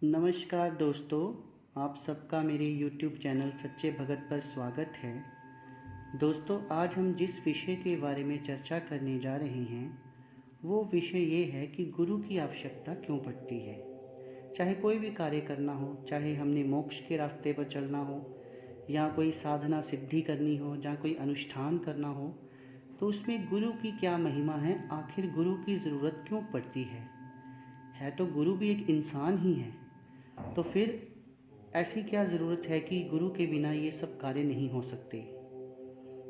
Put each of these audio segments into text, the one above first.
नमस्कार दोस्तों, आप सबका मेरे YouTube चैनल सच्चे भगत पर स्वागत है। दोस्तों, आज हम जिस विषय के बारे में चर्चा करने जा रहे हैं वो विषय ये है कि गुरु की आवश्यकता क्यों पड़ती है। चाहे कोई भी कार्य करना हो, चाहे हमने मोक्ष के रास्ते पर चलना हो या कोई साधना सिद्धि करनी हो या कोई अनुष्ठान करना हो, तो उसमें गुरु की क्या महिमा है। आखिर गुरु की ज़रूरत क्यों पड़ती है तो गुरु भी एक इंसान ही है। तो फिर ऐसी क्या ज़रूरत है कि गुरु के बिना ये सब कार्य नहीं हो सकते।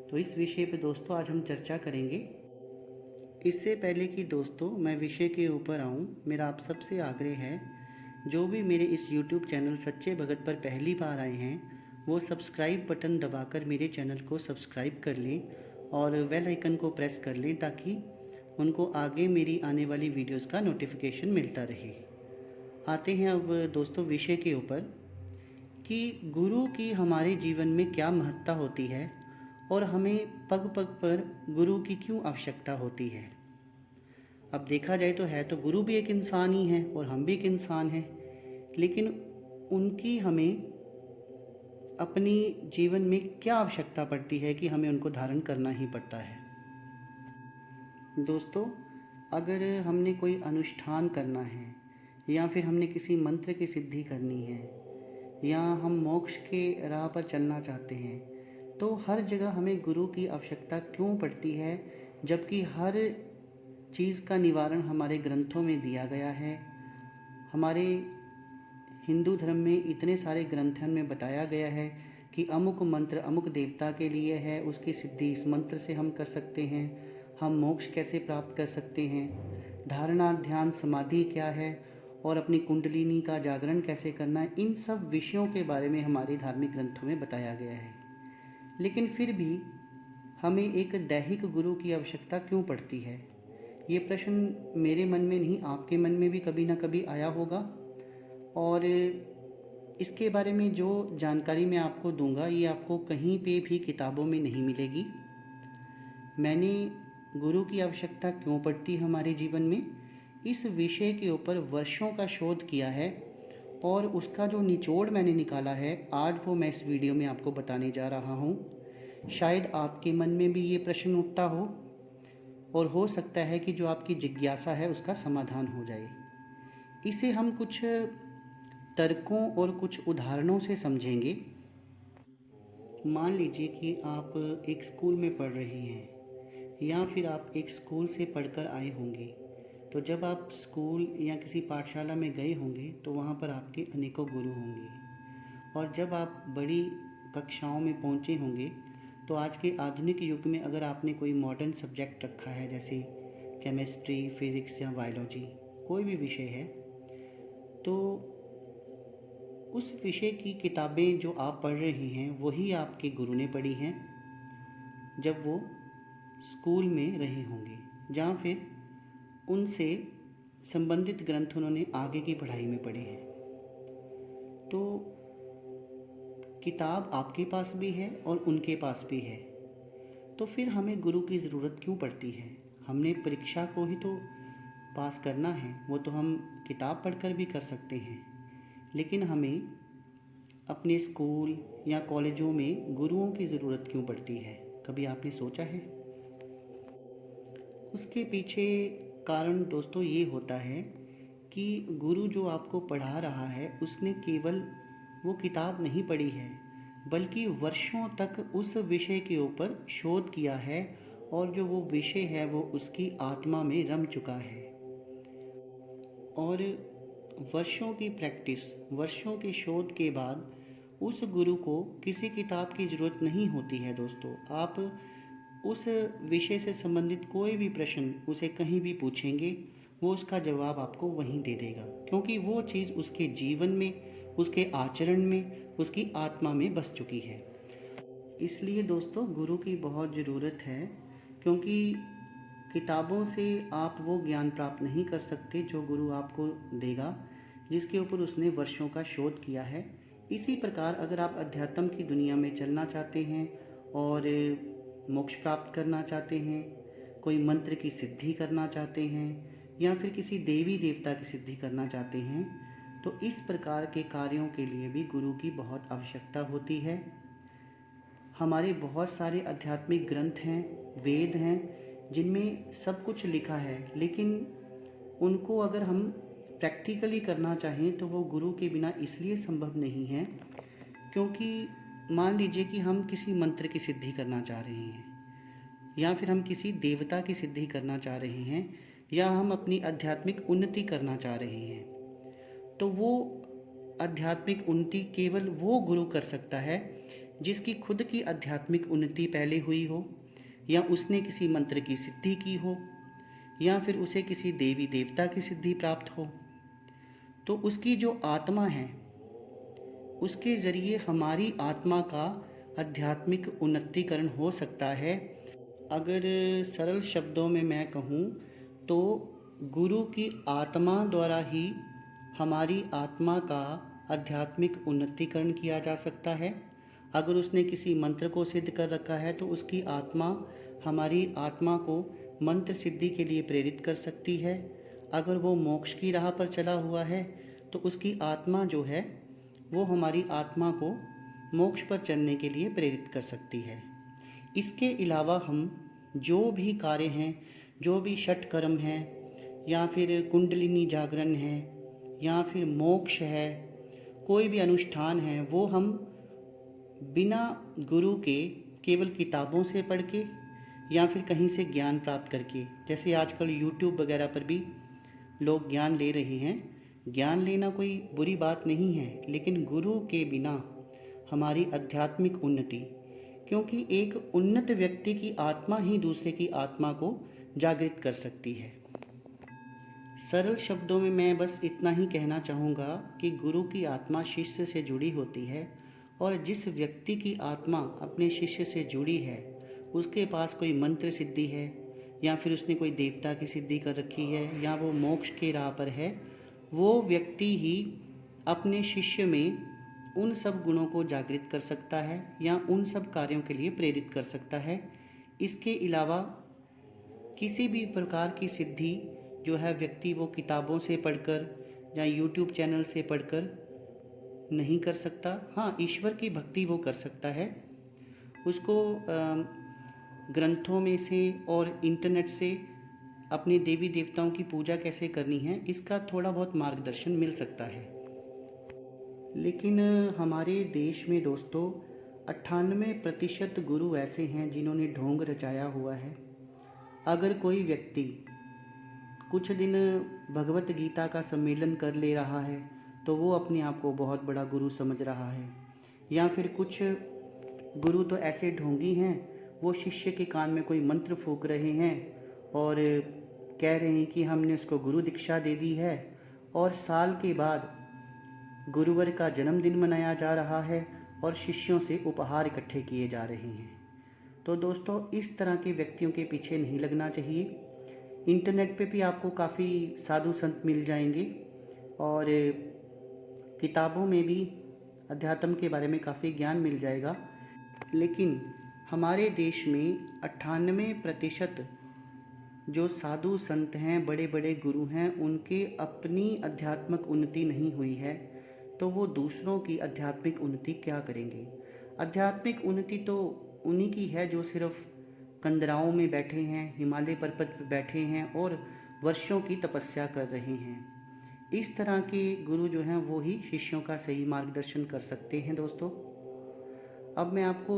तो इस विषय पे दोस्तों आज हम चर्चा करेंगे। इससे पहले कि दोस्तों मैं विषय के ऊपर आऊँ, मेरा आप सबसे आग्रह है, जो भी मेरे इस YouTube चैनल सच्चे भगत पर पहली बार आए हैं वो सब्सक्राइब बटन दबाकर मेरे चैनल को सब्सक्राइब कर लें और बेल आइकन को प्रेस कर लें ताकि उनको आगे मेरी आने वाली वीडियोस का नोटिफिकेशन मिलता रहे। आते हैं अब दोस्तों विषय के ऊपर कि गुरु की हमारे जीवन में क्या महत्ता होती है और हमें पग पग पर गुरु की क्यों आवश्यकता होती है। अब देखा जाए तो है तो गुरु भी एक इंसान ही है और हम भी एक इंसान हैं, लेकिन उनकी हमें अपनी जीवन में क्या आवश्यकता पड़ती है कि हमें उनको धारण करना ही पड़ता है। दोस्तों, अगर हमने कोई अनुष्ठान करना है या फिर हमने किसी मंत्र की सिद्धि करनी है या हम मोक्ष के राह पर चलना चाहते हैं, तो हर जगह हमें गुरु की आवश्यकता क्यों पड़ती है, जबकि हर चीज़ का निवारण हमारे ग्रंथों में दिया गया है। हमारे हिंदू धर्म में इतने सारे ग्रंथों में बताया गया है कि अमुक मंत्र अमुक देवता के लिए है, उसकी सिद्धि इस मंत्र से हम कर सकते हैं, हम मोक्ष कैसे प्राप्त कर सकते हैं, धारणा ध्यान समाधि क्या है और अपनी कुंडलिनी का जागरण कैसे करना है, इन सब विषयों के बारे में हमारे धार्मिक ग्रंथों में बताया गया है। लेकिन फिर भी हमें एक दैहिक गुरु की आवश्यकता क्यों पड़ती है, ये प्रश्न मेरे मन में नहीं आपके मन में भी कभी ना कभी आया होगा। और इसके बारे में जो जानकारी मैं आपको दूंगा ये आपको कहीं पे भी किताबों में नहीं मिलेगी। मैंने गुरु की आवश्यकता क्यों पड़ती है हमारे जीवन में, इस विषय के ऊपर वर्षों का शोध किया है और उसका जो निचोड़ मैंने निकाला है आज वो मैं इस वीडियो में आपको बताने जा रहा हूँ। शायद आपके मन में भी ये प्रश्न उठता हो और हो सकता है कि जो आपकी जिज्ञासा है उसका समाधान हो जाए। इसे हम कुछ तर्कों और कुछ उदाहरणों से समझेंगे। मान लीजिए कि आप एक स्कूल में पढ़ रही हैं या फिर आप एक स्कूल से पढ़कर आए होंगे। तो जब आप स्कूल या किसी पाठशाला में गए होंगे तो वहाँ पर आपके अनेकों गुरु होंगे, और जब आप बड़ी कक्षाओं में पहुँचे होंगे तो आज के आधुनिक युग में अगर आपने कोई मॉडर्न सब्जेक्ट रखा है, जैसे केमिस्ट्री, फिज़िक्स या बायोलॉजी, कोई भी विषय है, तो उस विषय की किताबें जो आप पढ़ रहे हैं वही आपके गुरु ने पढ़ी हैं जब वो स्कूल में रहे होंगे, जहाँ फिर उनसे संबंधित ग्रंथ उन्होंने आगे की पढ़ाई में पढ़े हैं। तो किताब आपके पास भी है और उनके पास भी है, तो फिर हमें गुरु की ज़रूरत क्यों पड़ती है। हमने परीक्षा को ही तो पास करना है, वो तो हम किताब पढ़कर भी कर सकते हैं, लेकिन हमें अपने स्कूल या कॉलेजों में गुरुओं की ज़रूरत क्यों पड़ती है, कभी आपने सोचा है। उसके पीछे कारण दोस्तों ये होता है कि गुरु जो आपको पढ़ा रहा है उसने केवल वो किताब नहीं पढ़ी है, बल्कि वर्षों तक उस विषय के ऊपर शोध किया है और जो वो विषय है वो उसकी आत्मा में रम चुका है। और वर्षों की प्रैक्टिस, वर्षों के शोध के बाद उस गुरु को किसी किताब की ज़रूरत नहीं होती है। दोस्तों, आप उस विषय से संबंधित कोई भी प्रश्न उसे कहीं भी पूछेंगे, वो उसका जवाब आपको वहीं दे देगा, क्योंकि वो चीज़ उसके जीवन में, उसके आचरण में, उसकी आत्मा में बस चुकी है। इसलिए दोस्तों गुरु की बहुत ज़रूरत है, क्योंकि किताबों से आप वो ज्ञान प्राप्त नहीं कर सकते जो गुरु आपको देगा, जिसके ऊपर उसने वर्षों का शोध किया है। इसी प्रकार अगर आप अध्यात्म की दुनिया में चलना चाहते हैं और मोक्ष प्राप्त करना चाहते हैं, कोई मंत्र की सिद्धि करना चाहते हैं या फिर किसी देवी देवता की सिद्धि करना चाहते हैं, तो इस प्रकार के कार्यों के लिए भी गुरु की बहुत आवश्यकता होती है। हमारे बहुत सारे आध्यात्मिक ग्रंथ हैं, वेद हैं, जिनमें सब कुछ लिखा है, लेकिन उनको अगर हम प्रैक्टिकली करना चाहें तो वो गुरु के बिना इसलिए संभव नहीं है क्योंकि मान लीजिए कि हम किसी मंत्र की सिद्धि करना चाह रहे हैं, या फिर हम किसी देवता की सिद्धि करना चाह रहे हैं, या हम अपनी आध्यात्मिक उन्नति करना चाह रहे हैं, तो वो आध्यात्मिक उन्नति केवल वो गुरु कर सकता है जिसकी खुद की आध्यात्मिक उन्नति पहले हुई हो, या उसने किसी मंत्र की सिद्धि की हो, या फिर उसे किसी देवी देवता की सिद्धि प्राप्त हो। तो उसकी जो आत्मा है, उसके ज़रिए हमारी आत्मा का आध्यात्मिक उन्नतिकरण हो सकता है। अगर सरल शब्दों में मैं कहूँ तो गुरु की आत्मा द्वारा ही हमारी आत्मा का आध्यात्मिक उन्नतिकरण किया जा सकता है। अगर उसने किसी मंत्र को सिद्ध कर रखा है तो उसकी आत्मा हमारी आत्मा को मंत्र सिद्धि के लिए प्रेरित कर सकती है। अगर वो मोक्ष की राह पर चला हुआ है तो उसकी आत्मा जो है वो हमारी आत्मा को मोक्ष पर चलने के लिए प्रेरित कर सकती है। इसके अलावा हम जो भी कार्य हैं, जो भी षट कर्म हैं, या फिर कुंडलिनी जागरण है, या फिर मोक्ष है, कोई भी अनुष्ठान है, वो हम बिना गुरु के केवल किताबों से पढ़ के या फिर कहीं से ज्ञान प्राप्त करके, जैसे आजकल यूट्यूब वगैरह पर भी लोग ज्ञान ले रहे हैं। ज्ञान लेना कोई बुरी बात नहीं है, लेकिन गुरु के बिना हमारी आध्यात्मिक उन्नति, क्योंकि एक उन्नत व्यक्ति की आत्मा ही दूसरे की आत्मा को जागृत कर सकती है। सरल शब्दों में मैं बस इतना ही कहना चाहूँगा कि गुरु की आत्मा शिष्य से जुड़ी होती है, और जिस व्यक्ति की आत्मा अपने शिष्य से जुड़ी है उसके पास कोई मंत्र सिद्धि है, या फिर उसने कोई देवता की सिद्धि कर रखी है, या वो मोक्ष के राह पर है, वो व्यक्ति ही अपने शिष्य में उन सब गुणों को जागृत कर सकता है या उन सब कार्यों के लिए प्रेरित कर सकता है। इसके अलावा किसी भी प्रकार की सिद्धि जो है व्यक्ति वो किताबों से पढ़कर या यूट्यूब चैनल से पढ़कर नहीं कर सकता। हाँ, ईश्वर की भक्ति वो कर सकता है, उसको ग्रंथों में से और इंटरनेट से अपने देवी देवताओं की पूजा कैसे करनी है इसका थोड़ा बहुत मार्गदर्शन मिल सकता है। लेकिन हमारे देश में दोस्तों 98% गुरु ऐसे हैं जिन्होंने ढोंग रचाया हुआ है। अगर कोई व्यक्ति कुछ दिन भगवत गीता का सम्मेलन कर ले रहा है तो वो अपने आप को बहुत बड़ा गुरु समझ रहा है, या फिर कुछ गुरु तो ऐसे ढोंगी हैं, वो शिष्य के कान में कोई मंत्र फूंक रहे हैं और कह रहे हैं कि हमने उसको गुरु दीक्षा दे दी है, और साल के बाद गुरुवर का जन्मदिन मनाया जा रहा है और शिष्यों से उपहार इकट्ठे किए जा रहे हैं। तो दोस्तों, इस तरह के व्यक्तियों के पीछे नहीं लगना चाहिए। इंटरनेट पे भी आपको काफ़ी साधु संत मिल जाएंगे, और किताबों में भी अध्यात्म के बारे में काफ़ी ज्ञान मिल जाएगा। लेकिन हमारे देश में 98% जो साधु संत हैं, बड़े बड़े गुरु हैं, उनके अपनी आध्यात्मिक उन्नति नहीं हुई है, तो वो दूसरों की आध्यात्मिक उन्नति क्या करेंगे। आध्यात्मिक उन्नति तो उन्हीं की है जो सिर्फ कंदराओं में बैठे हैं, हिमालय पर्वत पर बैठे हैं और वर्षों की तपस्या कर रहे हैं। इस तरह के गुरु जो हैं वो ही शिष्यों का सही मार्गदर्शन कर सकते हैं। दोस्तों, अब मैं आपको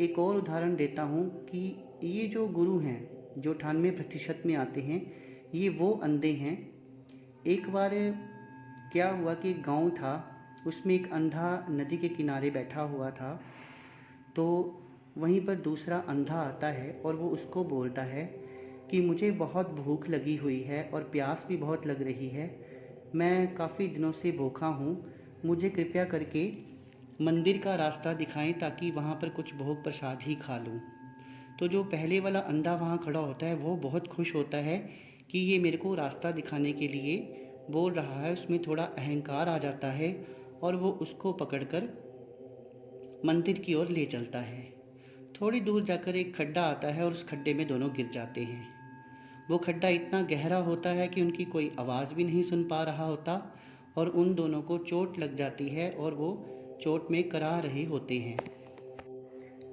एक और उदाहरण देता हूँ कि ये जो गुरु हैं जो 98% में आते हैं, ये वो अंधे हैं। एक बार क्या हुआ कि गांव था, उसमें एक अंधा नदी के किनारे बैठा हुआ था। तो वहीं पर दूसरा अंधा आता है और वो उसको बोलता है कि मुझे बहुत भूख लगी हुई है और प्यास भी बहुत लग रही है, मैं काफ़ी दिनों से भूखा हूँ, मुझे कृपया करके मंदिर का रास्ता दिखाएं ताकि वहाँ पर कुछ भोग प्रसाद ही खा लूँ। तो जो पहले वाला अंधा वहाँ खड़ा होता है वो बहुत खुश होता है कि ये मेरे को रास्ता दिखाने के लिए बोल रहा है। उसमें थोड़ा अहंकार आ जाता है और वो उसको पकड़कर मंदिर की ओर ले चलता है। थोड़ी दूर जाकर एक खड्डा आता है और उस खड्डे में दोनों गिर जाते हैं। वो खड्डा इतना गहरा होता है कि उनकी कोई आवाज़ भी नहीं सुन पा रहा होता, और उन दोनों को चोट लग जाती है और वो चोट में करा रहे होते हैं।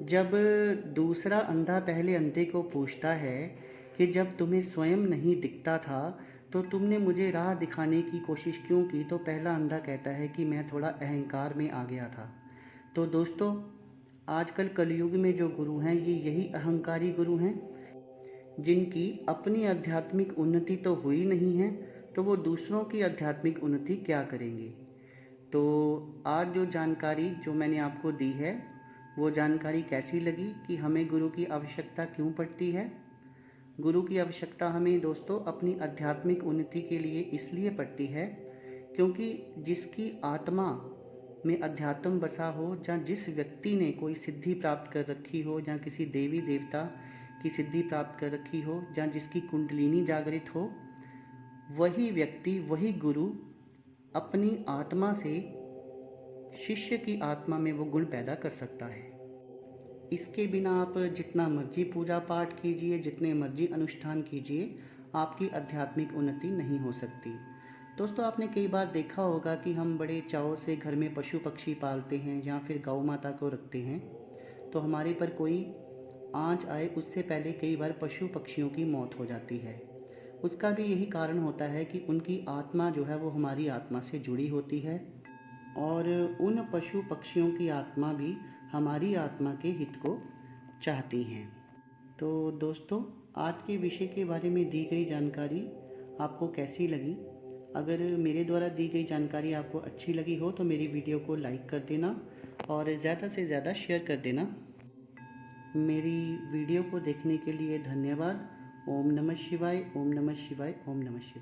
जब दूसरा अंधा पहले अंधे को पूछता है कि जब तुम्हें स्वयं नहीं दिखता था तो तुमने मुझे राह दिखाने की कोशिश क्यों की, तो पहला अंधा कहता है कि मैं थोड़ा अहंकार में आ गया था। तो दोस्तों, आजकल कलयुग में जो गुरु हैं ये यही अहंकारी गुरु हैं, जिनकी अपनी आध्यात्मिक उन्नति तो हुई नहीं है, तो वो दूसरों की आध्यात्मिक उन्नति क्या करेंगे। तो आज जो जानकारी जो मैंने आपको दी है, वो जानकारी कैसी लगी कि हमें गुरु की आवश्यकता क्यों पड़ती है। गुरु की आवश्यकता हमें दोस्तों अपनी आध्यात्मिक उन्नति के लिए इसलिए पड़ती है क्योंकि जिसकी आत्मा में अध्यात्म बसा हो, या जिस व्यक्ति ने कोई सिद्धि प्राप्त कर रखी हो, या किसी देवी देवता की सिद्धि प्राप्त कर रखी हो, या जिसकी कुंडलिनी जागृत हो, वही व्यक्ति, वही गुरु अपनी आत्मा से शिष्य की आत्मा में वो गुण पैदा कर सकता है। इसके बिना आप जितना मर्जी पूजा पाठ कीजिए, जितने मर्जी अनुष्ठान कीजिए, आपकी आध्यात्मिक उन्नति नहीं हो सकती। दोस्तों, आपने कई बार देखा होगा कि हम बड़े चाव से घर में पशु पक्षी पालते हैं या फिर गौ माता को रखते हैं, तो हमारे पर कोई आँच आए उससे पहले कई बार पशु पक्षियों की मौत हो जाती है। उसका भी यही कारण होता है कि उनकी आत्मा जो है वो हमारी आत्मा से जुड़ी होती है, और उन पशु पक्षियों की आत्मा भी हमारी आत्मा के हित को चाहती हैं। तो दोस्तों, आज के विषय के बारे में दी गई जानकारी आपको कैसी लगी? अगर मेरे द्वारा दी गई जानकारी आपको अच्छी लगी हो तो मेरी वीडियो को लाइक कर देना और ज़्यादा से ज़्यादा शेयर कर देना। मेरी वीडियो को देखने के लिए धन्यवाद। ओम नमः शिवाय, ओम नमः शिवाय, ओम नमः शिवाय।